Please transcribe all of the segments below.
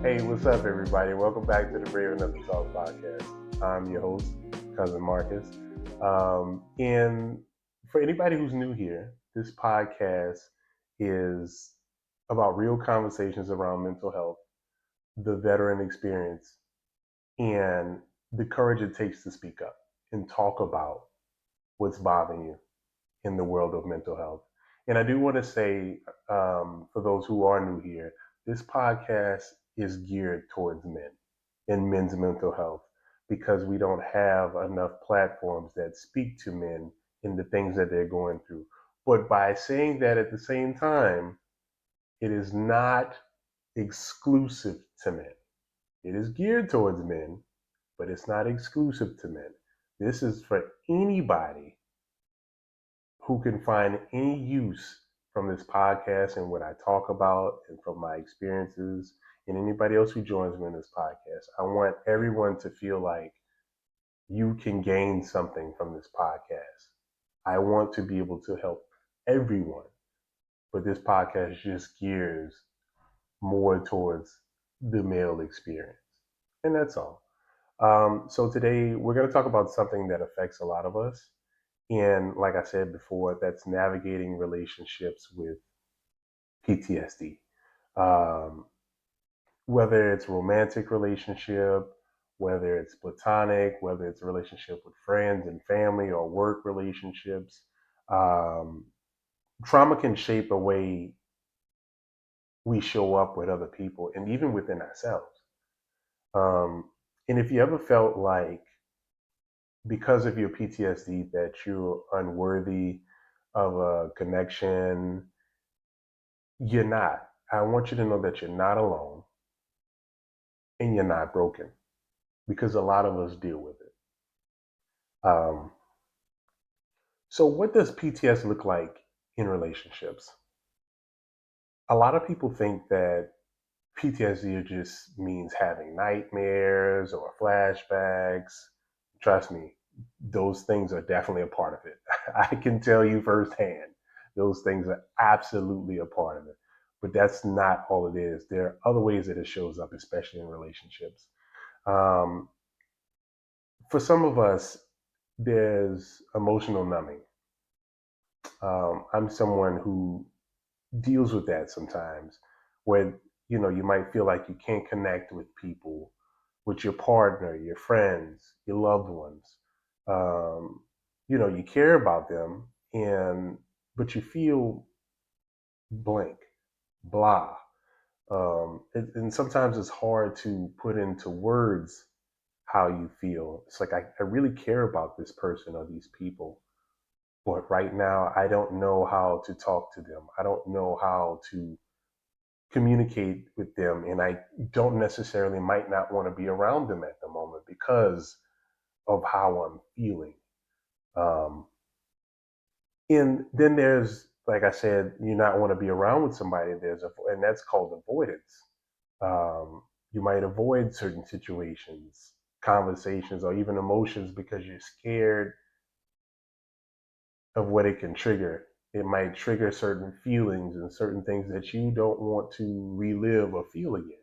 Hey, what's up, everybody? Welcome back to the Brave Enough to Talk podcast. I'm your host, Cousin Marcus. And for anybody who's new here, this podcast is about real conversations around mental health, the veteran experience, and the courage it takes to speak up and talk about what's bothering you in the world of mental health. And I do want to say, for those who are new here, this podcast is geared towards men and men's mental health because we don't have enough platforms that speak to men in the things that they're going through. But by saying that at the same time, it is not exclusive to men. It is geared towards men, but it's not exclusive to men. This is for anybody who can find any use from this podcast and what I talk about and from my experiences and anybody else who joins me in this podcast. I want everyone to feel like you can gain something from this podcast. I want to be able to help everyone, but this podcast just gears more towards the male experience. And that's all. So today we're going to talk about something that affects a lot of us. And like I said before, that's navigating relationships with PTSD. Um, whether it's romantic relationship, whether it's platonic, whether it's a relationship with friends and family or work relationships, um, trauma can shape a way we show up with other people and even within ourselves. And if you ever felt like because of your PTSD that you're unworthy of a connection, you're not. I want you to know that you're not alone and you're not broken because a lot of us deal with it. Um, so, what does PTSD look like in relationships? A lot of people think that PTSD just means having nightmares or flashbacks. Trust me, those things are definitely a part of it. I can tell you firsthand, those things are absolutely a part of it. But that's not all it is. There are other ways that it shows up, especially in relationships. Um, for some of us, there's emotional numbing. I'm someone who deals with that sometimes, where you might feel like you can't connect with people, with your partner, your friends, your loved ones. Um, you care about them, and but you feel blank, blah. And sometimes it's hard to put into words how you feel. It's like I really care about this person or these people, but right now I don't know how to talk to them. I don't know how to communicate with them, and I don't necessarily might not want to be around them at the moment because of how I'm feeling. Um, and then there's, like I said, you not want to be around with somebody. And that's called avoidance. Um, you might avoid certain situations, conversations, or even emotions because you're scared of what it can trigger. It might trigger certain feelings and certain things that you don't want to relive or feel again.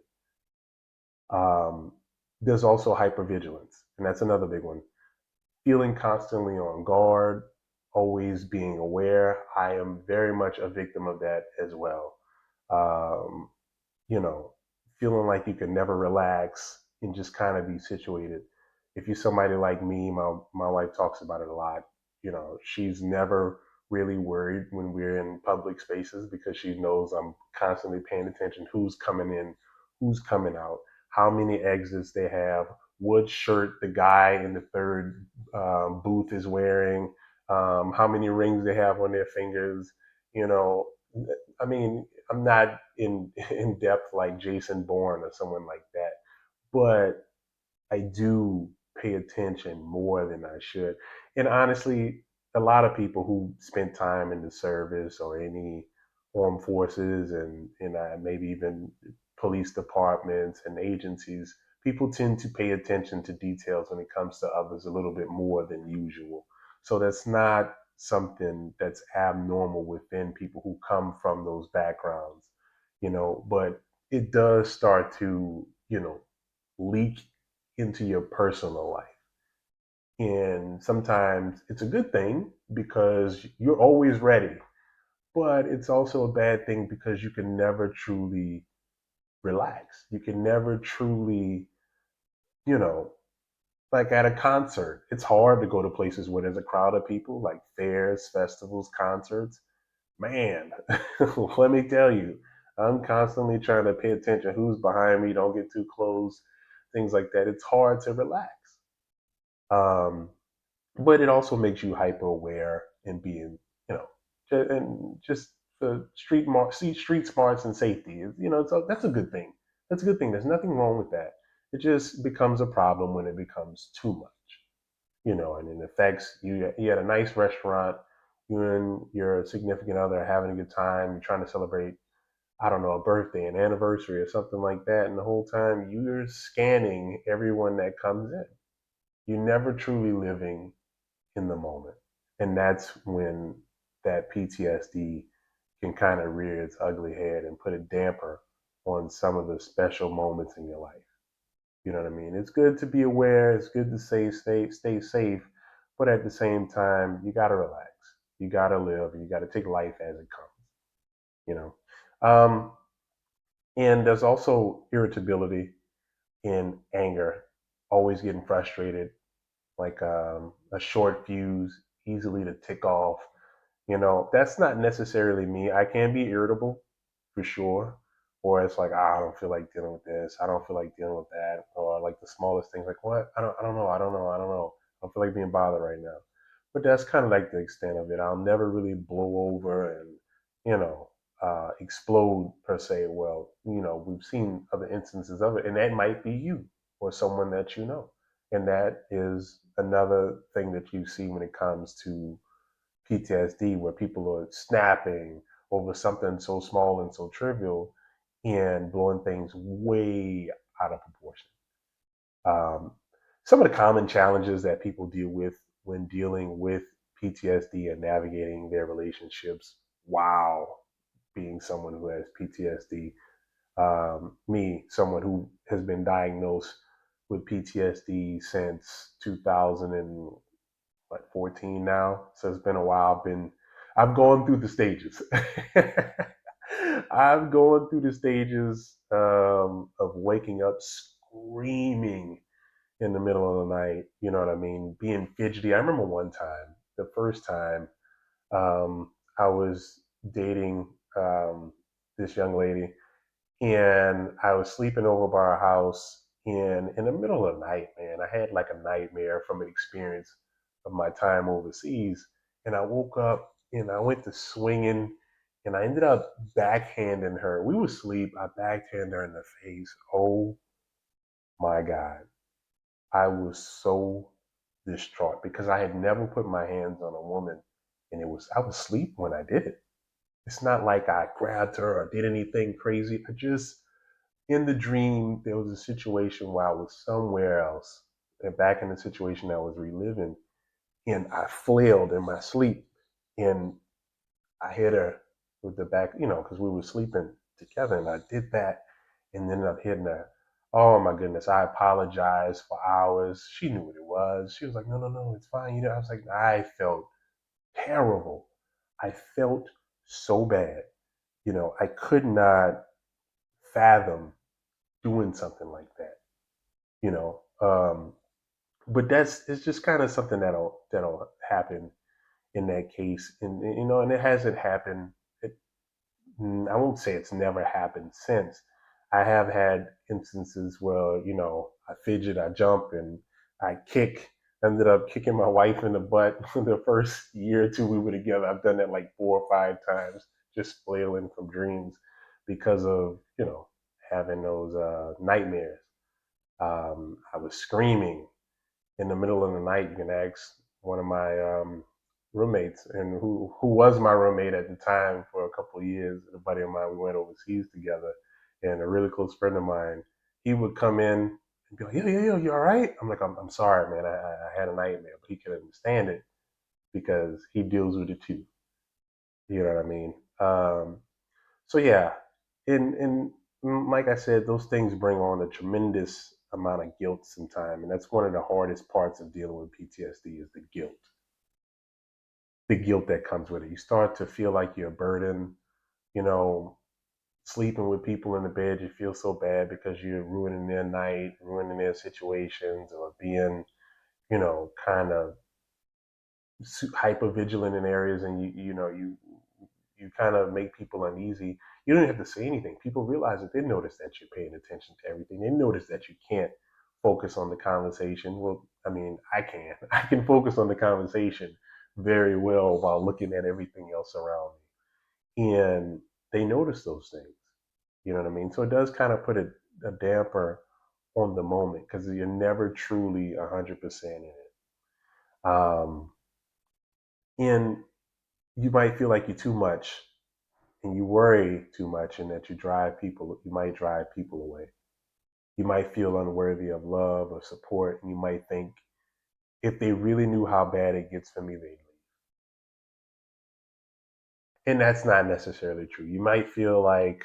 Um, there's also hypervigilance, and that's another big one. Feeling constantly on guard, always being aware. I am very much a victim of that as well. Um, you know, feeling like you can never relax and just kind of be situated. If you're somebody like me, my wife talks about it a lot. She's never really worried when we're in public spaces because she knows I'm constantly paying attention who's coming in, who's coming out, how many exits they have, what shirt the guy in the third booth is wearing, how many rings they have on their fingers. You know, I mean, I'm not in depth like Jason Bourne or someone like that, but I do pay attention more than I should. And honestly, a lot of people who spend time in the service or any armed forces and maybe even police departments and agencies, people tend to pay attention to details when it comes to others a little bit more than usual. So that's not something that's abnormal within people who come from those backgrounds, but it does start to leak into your personal life. And sometimes it's a good thing because you're always ready, but it's also a bad thing because you can never truly relax. You can never truly, you know, like at a concert, it's hard to go to places where there's a crowd of people, like fairs, festivals, concerts. Man, let me tell you, I'm constantly trying to pay attention who's behind me, don't get too close, things like that. It's hard to relax. Um, but it also makes you hyper aware and being, and just the street smarts and safety is, so that's a good thing. That's a good thing. There's nothing wrong with that. It just becomes a problem when it becomes too much, and it affects you. You at a nice restaurant, you and your significant other are having a good time. You're trying to celebrate, I don't know, a birthday, an anniversary, or something like that, and the whole time you're scanning everyone that comes in. You're never truly living in the moment. And that's when that PTSD can kind of rear its ugly head and put a damper on some of the special moments in your life. You know what I mean? It's good to be aware, it's good to stay safe, but at the same time, you gotta relax. You gotta live, and you gotta take life as it comes, you know. Um, and there's also irritability and anger, always getting frustrated, like a short fuse, easily to tick off. That's not necessarily me. I can be irritable for sure. Or it's like, I don't feel like dealing with this. I don't feel like dealing with that. Or like the smallest things, like what? I don't know. I don't know. I don't know. I don't feel like being bothered right now. But that's kind of like the extent of it. I'll never really blow over and, you know, explode per se. Well, we've seen other instances of it, and that might be you or someone that you know. And that is another thing that you see when it comes to PTSD, where people are snapping over something so small and so trivial and blowing things way out of proportion. Um, some of the common challenges that people deal with when dealing with PTSD and navigating their relationships while being someone who has PTSD. Me, someone who has been diagnosed with PTSD since 2014 now, so it's been a while. I've gone through the stages. I've gone through the stages of waking up screaming in the middle of the night. You know what I mean? Being fidgety. I remember one time, the first time, I was dating this young lady, and I was sleeping over by our house. And in the middle of the night, man, I had like a nightmare from an experience of my time overseas. And I woke up and I went to swinging, and I ended up backhanding her. We were asleep. I backhanded her in the face. Oh my God. I was so distraught because I had never put my hands on a woman, and I was asleep when I did it. It's not like I grabbed her or did anything crazy. I just, in the dream, there was a situation where I was somewhere else, and back in the situation I was reliving, and I flailed in my sleep, and I hit her with the back, because we were sleeping together, and I did that, and then I hitting her. Oh my goodness! I apologized for hours. She knew what it was. She was like, "No, no, no, it's fine." I was like, I felt terrible. I felt so bad. I could not fathom doing something like that. You know, um, but it's just kind of something that'll happen in that case, and it hasn't happened. I won't say it's never happened since. I have had instances where I fidget, I jump, and I kick. Ended up kicking my wife in the butt the first year or two we were together. I've done that like 4 or 5 times, just flailing from dreams because of having those nightmares. I was screaming in the middle of the night. You can ask one of my roommates, and who was my roommate at the time for a couple of years. A buddy of mine, we went overseas together, and a really close friend of mine, he would come in and be like, "Yo, yo, yo, you all right?" I'm like, "I'm sorry, man. I had a nightmare," but he could understand it because he deals with it too. You know what I mean? So yeah, and like I said, those things bring on a tremendous amount of guilt sometimes, and that's one of the hardest parts of dealing with PTSD is the guilt that comes with it. You start to feel like you're a burden, you know, sleeping with people in the bed, you feel so bad because you're ruining their night, ruining their situations, or being, kind of hyper vigilant in areas, and you kind of make people uneasy. You don't have to say anything. People realize that they notice that you're paying attention to everything. They notice that you can't focus on the conversation. Well, I mean, I can. I can focus on the conversation very well while looking at everything else around me. And they notice those things. You know what I mean? So it does kind of put a damper on the moment because you're never truly 100% in it. And you might feel like you're too much and you worry too much and that you might drive people away. You might feel unworthy of love or support, and you might think if they really knew how bad it gets for me, they'd leave. And that's not necessarily true. You might feel like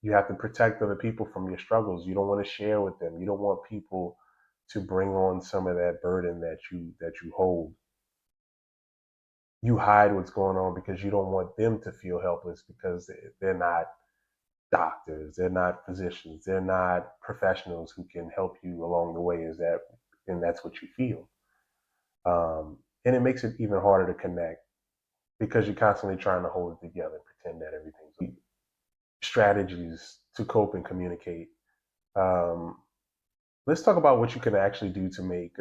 you have to protect other people from your struggles. You don't want to share with them. You don't want people to bring on some of that burden that you hold. You hide what's going on because you don't want them to feel helpless because they're not doctors, they're not physicians, they're not professionals who can help you along the way. And that's what you feel. And it makes it even harder to connect because you're constantly trying to hold it together and pretend that everything's okay. Strategies to cope and communicate. Um, let's talk about what you can actually do to make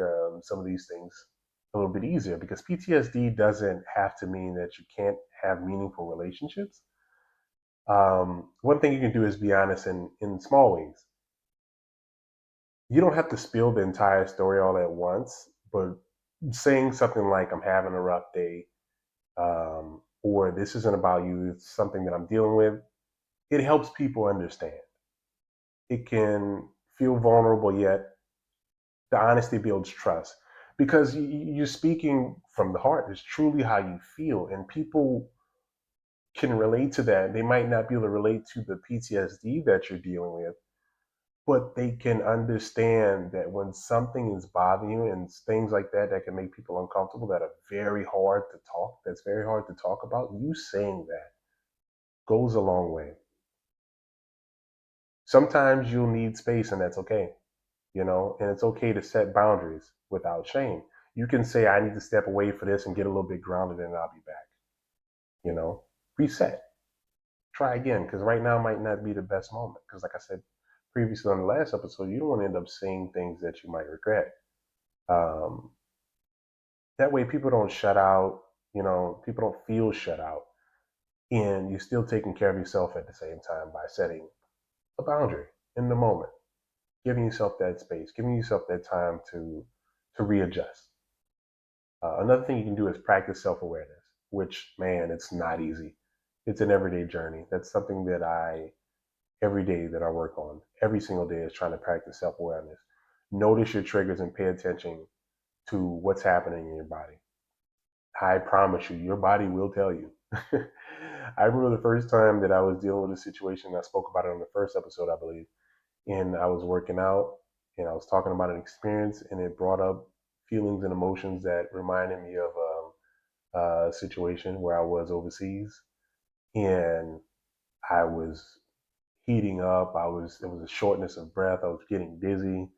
some of these things a little bit easier because PTSD doesn't have to mean that you can't have meaningful relationships. One thing you can do is be honest in small ways. You don't have to spill the entire story all at once, but saying something like, I'm having a rough day, or this isn't about you, it's something that I'm dealing with, it helps people understand. It can feel vulnerable, yet the honesty builds trust because you're speaking from the heart. It's truly how you feel, and people can relate to that. They might not be able to relate to the PTSD that you're dealing with, but they can understand that when something is bothering you and things like that can make people uncomfortable, that are that's very hard to talk about, you saying that goes a long way. Sometimes you'll need space, and that's okay, and it's okay to set boundaries without shame. You can say, I need to step away for this and get a little bit grounded, and I'll be back. you know Reset, try again, because right now might not be the best moment, because like I said previously on the last episode, you don't want to end up saying things that you might regret. um, that way people don't shut out, people don't feel shut out, and you're still taking care of yourself at the same time by setting a boundary in the moment, giving yourself that space, giving yourself that time to readjust. Another thing you can do is practice self-awareness, which, man, it's not easy. It's an everyday journey. That's something that every day that I work on, every single day, is trying to practice self-awareness. Notice your triggers and pay attention to what's happening in your body. I promise you, your body will tell you. I remember the first time that I was dealing with a situation. I spoke about it on the first episode, I believe. And I was working out and I was talking about an experience, and it brought up feelings and emotions that reminded me of a situation where I was overseas, and I was heating up. There was a shortness of breath. I was getting dizzy.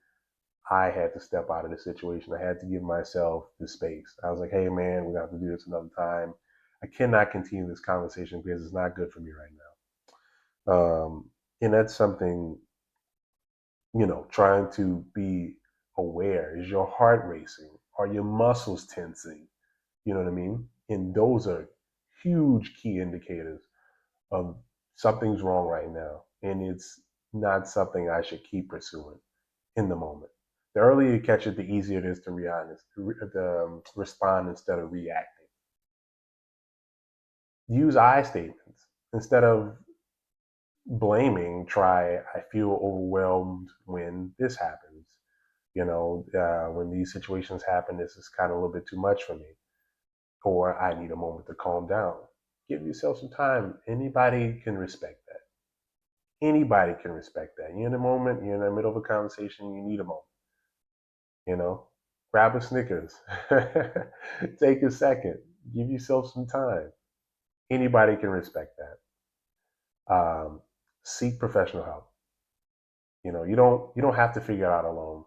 I had to step out of the situation. I had to give myself the space. I was like, hey, man, we're going to have to do this another time. I cannot continue this conversation because it's not good for me right now. And that's something, trying to be aware. Is your heart racing? Are your muscles tensing? You know what I mean? And those are huge key indicators of something's wrong right now. And it's not something I should keep pursuing in the moment. The earlier you catch it, the easier it is to respond instead of reacting. Use I statements. Instead of blaming, try, I feel overwhelmed when this happens. When these situations happen, this is kind of a little bit too much for me. Or I need a moment to calm down. Give yourself some time. Anybody can respect that. Anybody can respect that. You're in a moment, you're in the middle of a conversation, you need a moment, you know? Grab a Snickers. Take a second. Give yourself some time. Anybody can respect that. Seek professional help. You don't have to figure it out alone.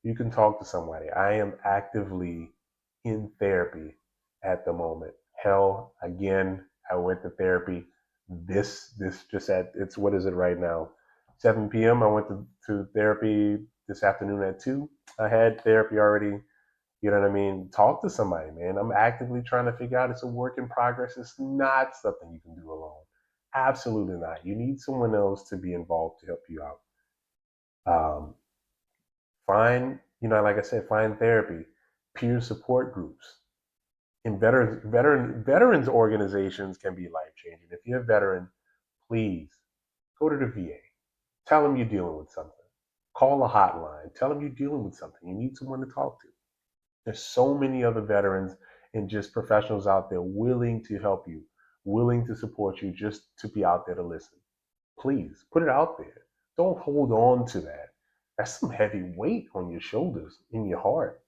You can talk to somebody. I am actively in therapy at the moment. Hell, again, I went to therapy. This just at it's what is it right now? 7 p.m. I went to therapy this afternoon at 2. I had therapy already. You know what I mean? Talk to somebody, man. I'm actively trying to figure out. It's a work in progress. It's not something you can do alone. Absolutely not. You need someone else to be involved to help you out. Um, like I said, find therapy, peer support groups. And veterans organizations can be life changing. If you're a veteran, please go to the VA. Tell them you're dealing with something. Call a hotline. Tell them you're dealing with something. You need someone to talk to. There's so many other veterans and just professionals out there willing to help you, willing to support you, just to be out there to listen. Please put it out there. Don't hold on to that. That's some heavy weight on your shoulders, in your heart.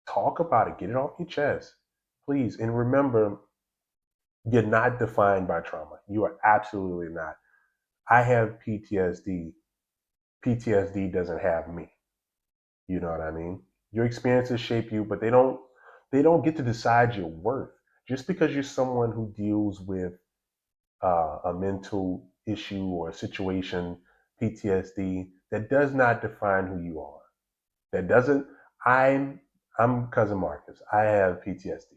Talk about it. Get it off your chest. Please. And remember, you're not defined by trauma. You are absolutely not. I have PTSD. PTSD doesn't have me. You know what I mean? Your experiences shape you, but they don't get to decide your worth. Just because you're someone who deals with a mental issue or a situation, PTSD, that does not define who you are. That doesn't. I'm cousin Marcus. I have PTSD.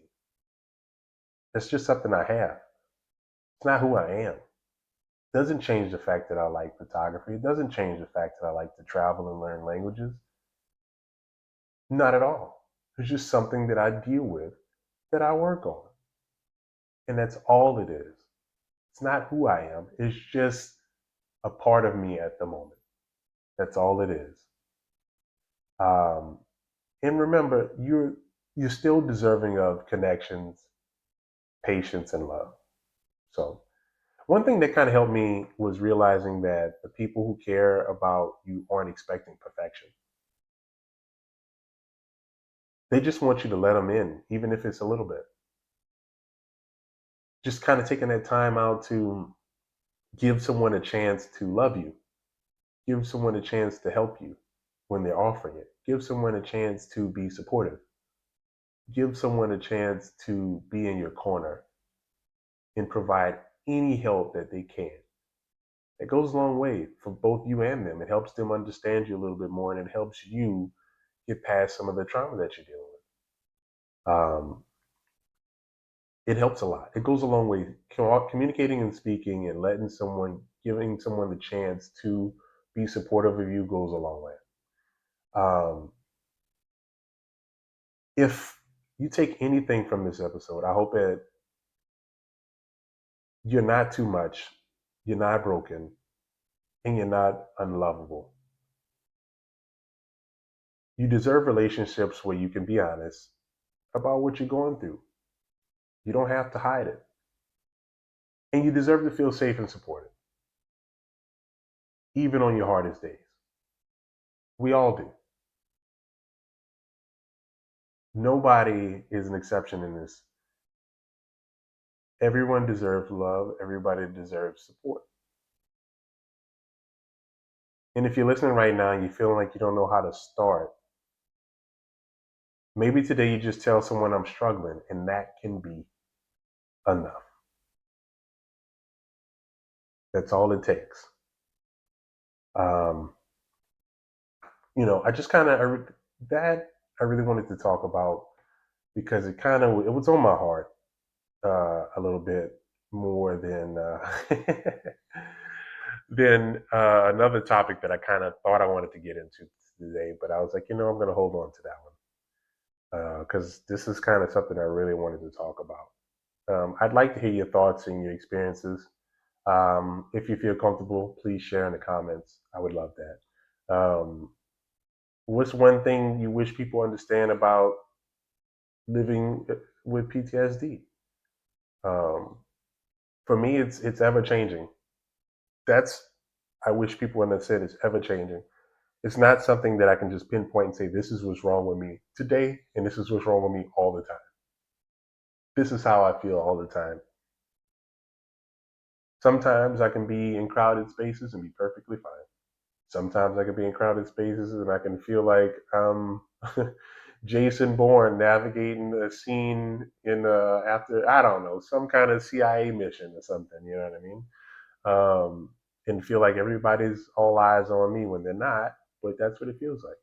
It's just something I have. It's not who I am. It doesn't change the fact that I like photography. It doesn't change the fact that I like to travel and learn languages. Not at all. It's just something that I deal with, that I work on. And that's all it is. It's not who I am. It's just a part of me at the moment. That's all it is. Um, and remember, you're still deserving of connections, patience, and love. So one thing that kind of helped me was realizing that the people who care about you aren't expecting perfection. They just want you to let them in, even if it's a little bit. Just kind of taking that time out to give someone a chance to love you, give someone a chance to help you when they're offering it, give someone a chance to be supportive, give someone a chance to be in your corner and provide any help that they can. It goes a long way for both you and them. It helps them understand you a little bit more, and it helps you get past some of the trauma that you're dealing with. It helps a lot. It goes a long way. Communicating and speaking and giving someone the chance to be supportive of you goes a long way. Um, if you take anything from this episode, I hope that you're not too much, you're not broken, and you're not unlovable. You deserve relationships where you can be honest about what you're going through. You don't have to hide it. And you deserve to feel safe and supported, even on your hardest days. We all do. Nobody is an exception in this. Everyone deserves love. Everybody deserves support. And if you're listening right now and you're feeling like you don't know how to start, maybe today you just tell someone I'm struggling, and that can be enough. That's all it takes. Um, I just kind of that I really wanted to talk about because it was on my heart a little bit more than another topic that I kind of thought I wanted to get into today, but I was like, I'm going to hold on to that one because this is kind of something I really wanted to talk about. I'd like to hear your thoughts and your experiences. If you feel comfortable, please share in the comments. I would love that. What's one thing you wish people understand about living with PTSD? Um, for me, it's ever changing. That's I wish people understood it's ever changing. It's not something that I can just pinpoint and say, this is what's wrong with me today, and this is what's wrong with me all the time. This is how I feel all the time. Sometimes I can be in crowded spaces and be perfectly fine. Sometimes I can be in crowded spaces and I can feel like Jason Bourne navigating a scene in after, I don't know, some kind of CIA mission or something. You know what I mean? And feel like everybody's all eyes on me when they're not, but that's what it feels like.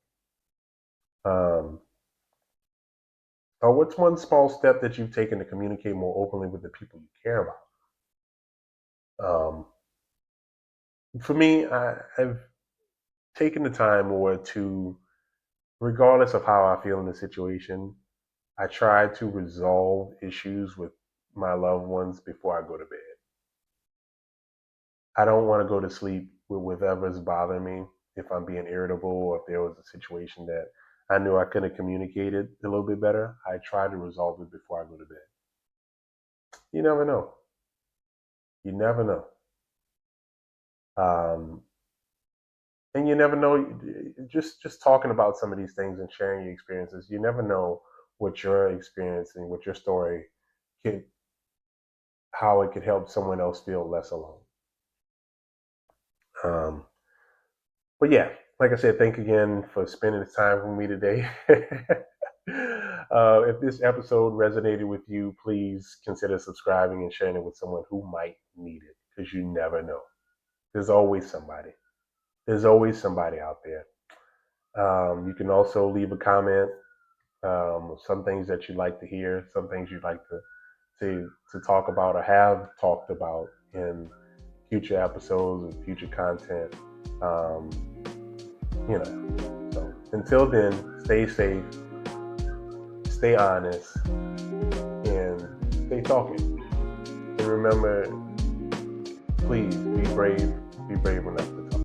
Or what's one small step that you've taken to communicate more openly with the people you care about? Um, for me, I've taken the time more to, regardless of how I feel in the situation, I try to resolve issues with my loved ones before I go to bed. I don't want to go to sleep with whatever's bothering me. If I'm being irritable or if there was a situation that I knew I could have communicated a little bit better, I try to resolve it before I go to bed. You never know. You never know. Um, and you never know. Just talking about some of these things and sharing your experiences, you never know what you're experiencing, what your story could, how it could help someone else feel less alone. Um, but yeah, like I said, thank you again for spending this time with me today. If this episode resonated with you, please consider subscribing and sharing it with someone who might need it, because you never know. There's always somebody. There's always somebody out there. You can also leave a comment. Some things that you'd like to hear, some things you'd like to talk about or have talked about in future episodes and future content. Um, you know. So until then, stay safe, stay honest, and stay talking. And remember, please be brave enough to talk.